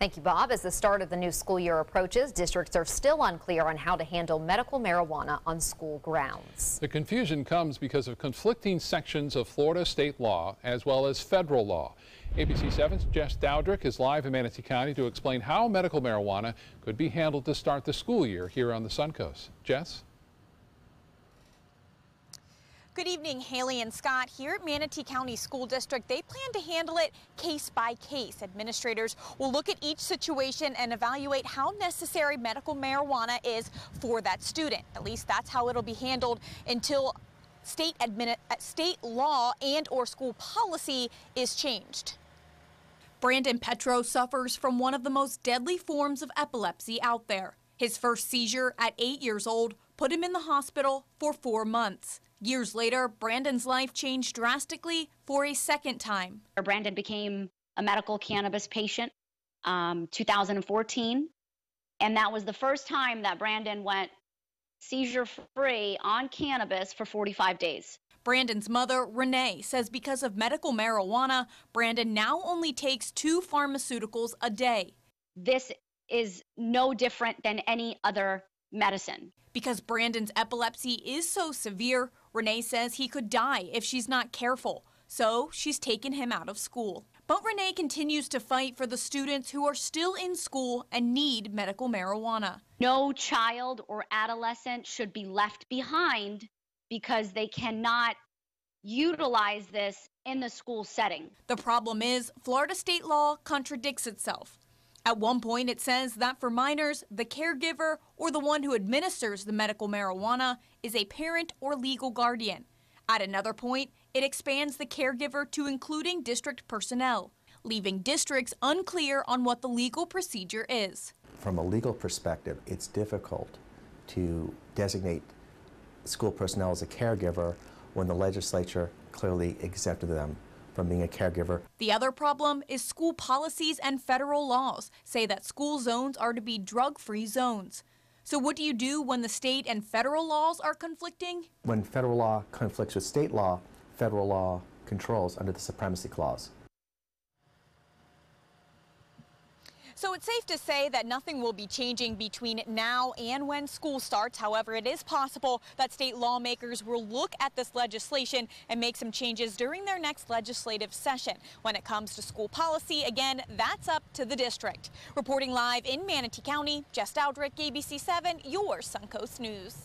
Thank you, Bob. As the start of the new school year approaches, districts are still unclear on how to handle medical marijuana on school grounds. The confusion comes because of conflicting sections of Florida state law as well as federal law. ABC 7's Jess Dowdrick is live in Manatee County to explain how medical marijuana could be handled to start the school year here on the Suncoast. Jess? Good evening, Haley and Scott. Here at Manatee County School District, they plan to handle it case by case. Administrators will look at each situation and evaluate how necessary medical marijuana is for that student. At least that's how it'll be handled until state law and or school policy is changed. Brandon Petro suffers from one of the most deadly forms of epilepsy out there. His first seizure at 8 years old put him in the hospital for 4 months. Years later, Brandon's life changed drastically for a second time. Brandon became a medical cannabis patient 2014, and that was the first time that Brandon went seizure-free on cannabis for 45 days. Brandon's mother, Renee, says because of medical marijuana, Brandon now only takes 2 pharmaceuticals a day. This is no different than any other medicine. Because Brandon's epilepsy is so severe, Renee says he could die if she's not careful. So she's taken him out of school. But Renee continues to fight for the students who are still in school and need medical marijuana. No child or adolescent should be left behind because they cannot utilize this in the school setting. The problem is Florida state law contradicts itself. At one point, it says that for minors, the caregiver or the one who administers the medical marijuana is a parent or legal guardian. At another point, it expands the caregiver to including district personnel, leaving districts unclear on what the legal procedure is. From a legal perspective, it's difficult to designate school personnel as a caregiver when the legislature clearly exempted them from being a caregiver. The other problem is school policies and federal laws say that school zones are to be drug-free zones. So what do you do when the state and federal laws are conflicting? When federal law conflicts with state law, federal law controls under the Supremacy Clause. So it's safe to say that nothing will be changing between now and when school starts. However, it is possible that state lawmakers will look at this legislation and make some changes during their next legislative session. When it comes to school policy, again, that's up to the district. Reporting live in Manatee County, Jess Dowdrick, ABC 7, your Suncoast News.